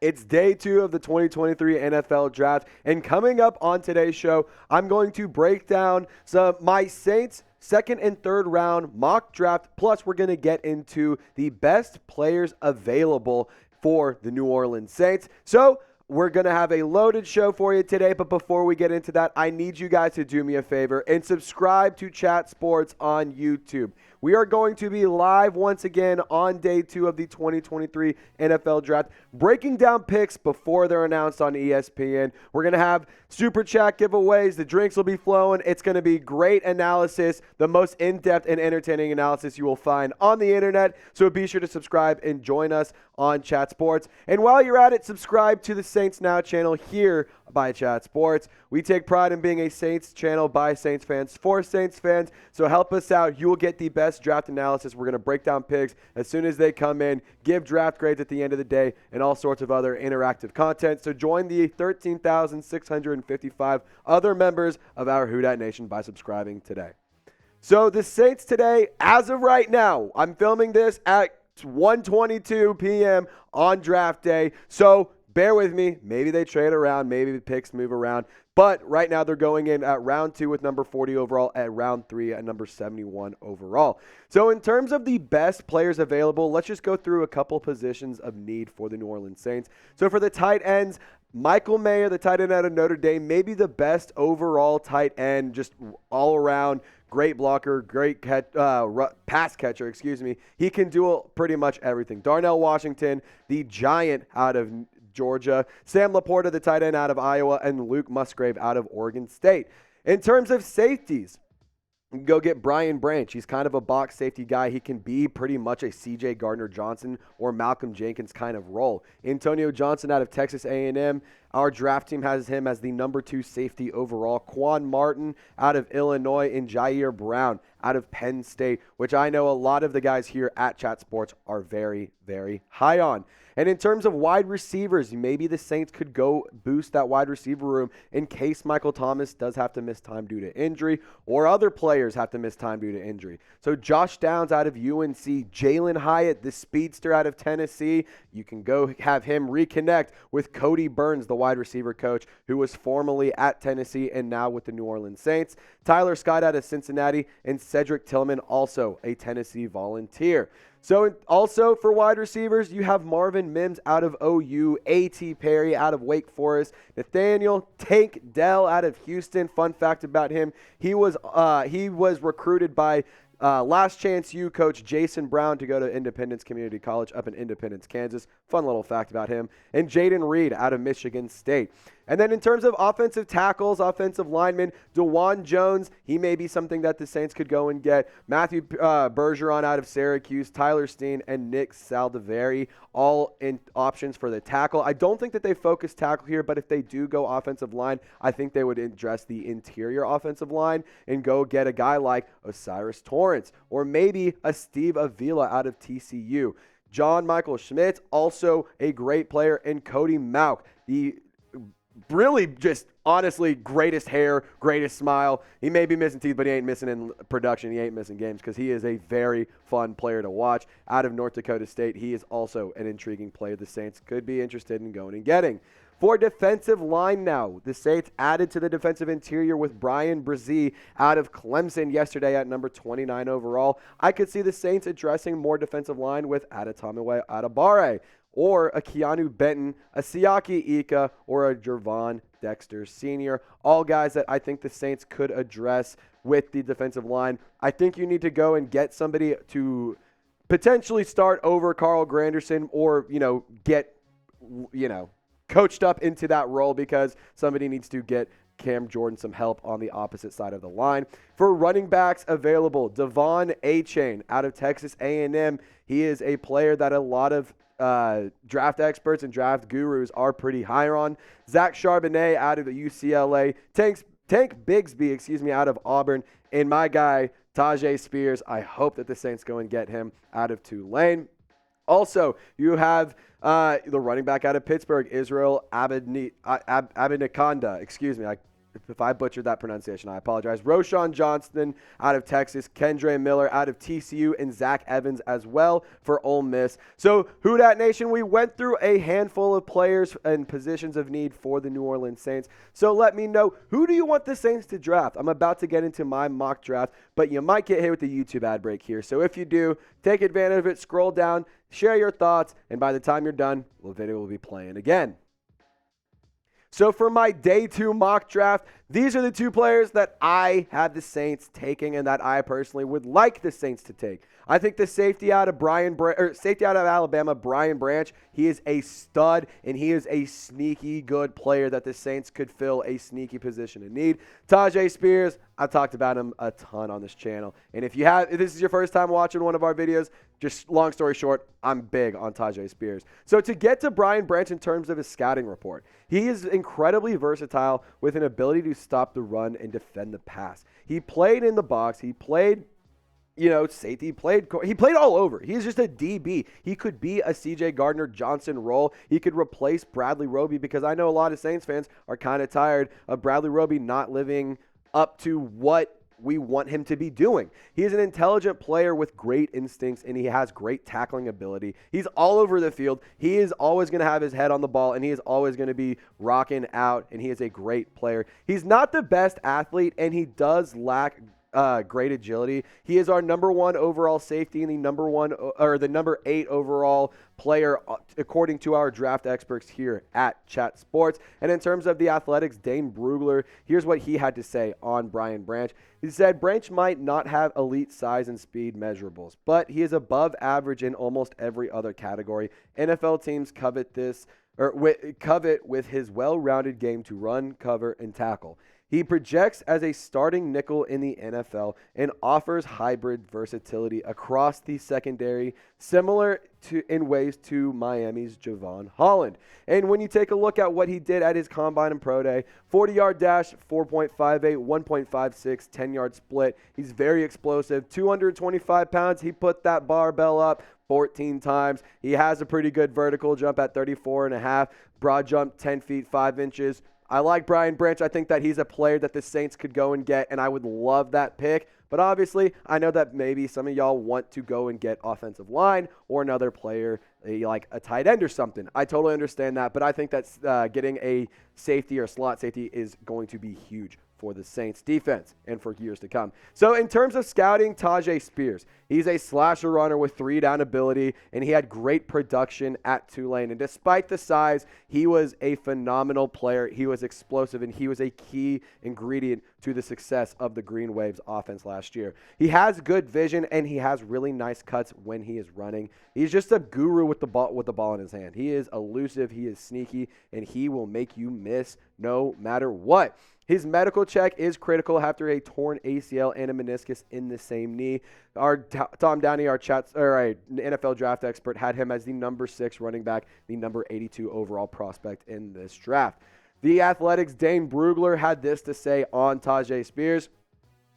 It's day 2 of the 2023 NFL Draft, and coming up on today's show, I'm going to break down my Saints second and third round mock draft, plus we're going to get into the best players available for the New Orleans Saints. So we're going to have a loaded show for you today, but before we get into that, I need you guys to do me a favor and subscribe to Chat Sports on YouTube. We are going to be live once again on day 2 of the 2023 NFL Draft, breaking down picks before they're announced on ESPN. We're going to have Super Chat giveaways. The drinks will be flowing. It's going to be great analysis, the most in-depth and entertaining analysis you will find on the internet. So be sure to subscribe and join us on Chat Sports. And while you're at it, subscribe to the Saints Now channel here by Chat Sports. We take pride in being a Saints channel by Saints fans for Saints fans. So help us out. You will get the best draft analysis. We're going to break down picks as soon as they come in, give draft grades at the end of the day, and all sorts of other interactive content. So join the 13,655 other members of our Who Dat Nation by subscribing today. So the Saints today, as of right now, I'm filming this at 1:22 p.m. on draft day. So bear with me. Maybe they trade around. Maybe the picks move around. But right now they're going in at round 2 with number 40 overall, at round 3 at number 71 overall. So in terms of the best players available, let's just go through a couple positions of need for the New Orleans Saints. So for the tight ends, Michael Mayer, the tight end out of Notre Dame, maybe the best overall tight end, just all around. Great blocker, great pass catcher, He can do pretty much everything. Darnell Washington, the giant out of Georgia. Sam Laporta, the tight end out of Iowa, and Luke Musgrave out of Oregon State. In terms of safeties, you can go get Brian Branch. He's kind of a box safety guy. He can be pretty much a C.J. Gardner-Johnson or Malcolm Jenkins kind of role. Antonio Johnson out of Texas A&M. Our draft team has him as the number 2 safety overall. Quan Martin out of Illinois, and Jair Brown out of Penn State, which I know a lot of the guys here at Chat Sports are very, very high on. And in terms of wide receivers, maybe the Saints could go boost that wide receiver room in case Michael Thomas does have to miss time due to injury, or other players have to miss time due to injury. So Josh Downs out of UNC, Jalen Hyatt, the speedster out of Tennessee, you can go have him reconnect with Cody Burns, the wide receiver coach, who was formerly at Tennessee and now with the New Orleans Saints. Tyler Scott out of Cincinnati, and Cedric Tillman, also a Tennessee Volunteer. So also for wide receivers, you have Marvin Mims out of OU, A.T. Perry out of Wake Forest, Nathaniel Tank Dell out of Houston. Fun fact about him, he was recruited by Last Chance U coach Jason Brown to go to Independence Community College up in Independence, Kansas. Fun little fact about him. And Jaden Reed out of Michigan State. And then in terms of offensive tackles, offensive linemen, DeJuan Jones, he may be something that the Saints could go and get. Matthew Bergeron out of Syracuse, Tyler Steen, and Nick Saldiveri, all in options for the tackle. I don't think that they focus tackle here, but if they do go offensive line, I think they would address the interior offensive line and go get a guy like Osiris Torrence, or maybe a Steve Avila out of TCU. John Michael Schmitz, also a great player, and Cody Mauch, the really just honestly greatest hair, greatest smile. He may be missing teeth, but he ain't missing in production. He ain't missing games because he is a very fun player to watch. Out of North Dakota State, he is also an intriguing player the Saints could be interested in going and getting. For defensive line now, the Saints added to the defensive interior with Brian Brzee out of Clemson yesterday at number 29 overall. I could see the Saints addressing more defensive line with Adetomiwa Adebawore, or a Keanu Benton, a Siaki Ika, or a Jervon Dexter Sr. All guys that I think the Saints could address with the defensive line. I think you need to go and get somebody to potentially start over Carl Granderson, or, get, coached up into that role, because somebody needs to get Cam Jordan some help on the opposite side of the line. For running backs available, Devon Achane out of Texas A&M. He is a player that a lot of draft experts and draft gurus are pretty high on. Zach Charbonnet out of the UCLA. Tank Bigsby, out of Auburn. And my guy, Tyjae Spears. I hope that the Saints go and get him out of Tulane. Also, you have the running back out of Pittsburgh, Israel Abednakonda. if I butchered that pronunciation, I apologize. Roschon Johnston out of Texas, Kendre Miller out of TCU, and Zach Evans as well for Ole Miss. So, Who Dat Nation, we went through a handful of players and positions of need for the New Orleans Saints. So let me know, who do you want the Saints to draft? I'm about to get into my mock draft, but you might get hit with the YouTube ad break here. So if you do, take advantage of it, scroll down, share your thoughts, and by the time you're done, the video will be playing again. So for my day 2 mock draft, these are the 2 players that I have the Saints taking and that I personally would like the Saints to take. I think the safety out of Alabama, Brian Branch, he is a stud and he is a sneaky good player that the Saints could fill a sneaky position in need. Tyjae Spears, I've talked about him a ton on this channel. And if this is your first time watching one of our videos, just long story short, I'm big on Tyjae Spears. So to get to Brian Branch in terms of his scouting report, he is incredibly versatile with an ability to stop the run and defend the pass. He played in the box. He played safety, he played all over. He's just a DB. He could be a CJ Gardner-Johnson role. He could replace Bradley Roby because I know a lot of Saints fans are kind of tired of Bradley Roby not living up to what we want him to be doing. He is an intelligent player with great instincts, and he has great tackling ability. He's all over the field. He is always going to have his head on the ball, and he is always going to be rocking out, and he is a great player. He's not the best athlete, and he does lack great agility. He is our number 1 overall safety and the number 8 overall player according to our draft experts here at Chat Sports. And in terms of the athletics, Dane Brugler, here's what he had to say on Brian Branch. He said, Branch might not have elite size and speed measurables, but he is above average in almost every other category. NFL teams covet with his well-rounded game to run, cover, and tackle. He projects as a starting nickel in the NFL and offers hybrid versatility across the secondary, similar in ways to Miami's Javon Holland. And when you take a look at what he did at his combine and pro day, 40-yard dash, 4.58, 1.56, 10-yard split. He's very explosive, 225 pounds. He put that barbell up 14 times. He has a pretty good vertical jump at 34.5, broad jump 10 feet 5 inches. I like Brian Branch. I think that he's a player that the Saints could go and get, and I would love that pick. But obviously, I know that maybe some of y'all want to go and get offensive line or another player, like a tight end or something. I totally understand that, but I think that getting a safety or slot safety is going to be huge for the Saints defense and for years to come. So in terms of scouting, Tyjae Spears, he's a slasher runner with 3-down ability, and he had great production at Tulane. And despite the size, he was a phenomenal player. He was explosive, and he was a key ingredient to the success of the Green Waves offense last year. He has good vision, and he has really nice cuts when he is running. He's just a guru with the ball in his hand. He is elusive, he is sneaky, and he will make you miss no matter what. His medical check is critical after a torn ACL and a meniscus in the same knee. Our Tom Downey, our NFL draft expert, had him as the number 6 running back, the number 82 overall prospect in this draft. The Athletics' Dane Brugler had this to say on Tyjae Spears.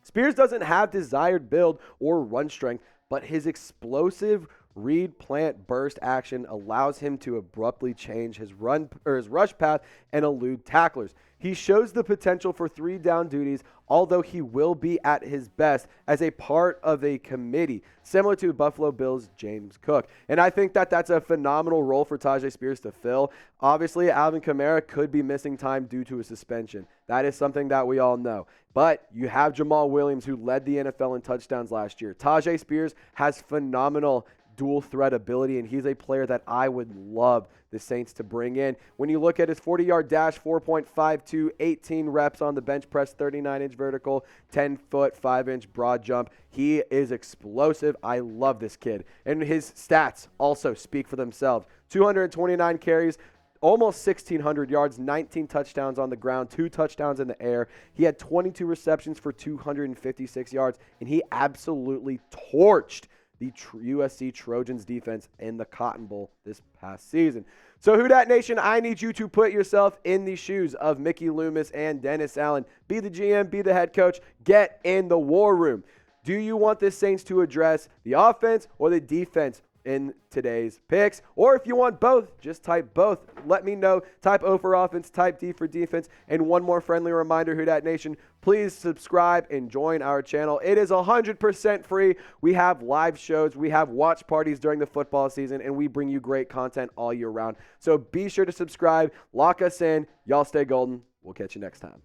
Spears doesn't have desired build or run strength, but his explosive read, plant, burst action allows him to abruptly change his rush path and elude tacklers. He shows the potential for 3-down duties, although he will be at his best as a part of a committee, similar to Buffalo Bills' James Cook. And I think that that's a phenomenal role for Tyjae Spears to fill. Obviously, Alvin Kamara could be missing time due to a suspension. That is something that we all know. But you have Jamal Williams, who led the NFL in touchdowns last year. Tyjae Spears has phenomenal dual threat ability, and he's a player that I would love the Saints to bring in. When you look at his 40-yard dash, 4.52, 18 reps on the bench press, 39-inch vertical, 10-foot, 5-inch broad jump, he is explosive. I love this kid. And his stats also speak for themselves. 229 carries, almost 1,600 yards, 19 touchdowns on the ground, 2 touchdowns in the air. He had 22 receptions for 256 yards, and he absolutely torched the USC Trojans defense in the Cotton Bowl this past season. So Who Dat Nation, I need you to put yourself in the shoes of Mickey Loomis and Dennis Allen. Be the GM, be the head coach, get in the war room. Do you want the Saints to address the offense or the defense in today's picks. Or if you want both, just type both. Let me know. Type O for offense, type D for defense. And one more friendly reminder, Who Dat Nation, please subscribe and join our channel. It is 100% free. We have live shows. We have watch parties during the football season, and we bring you great content all year round. So be sure to subscribe. Lock us in. Y'all stay golden. We'll catch you next time.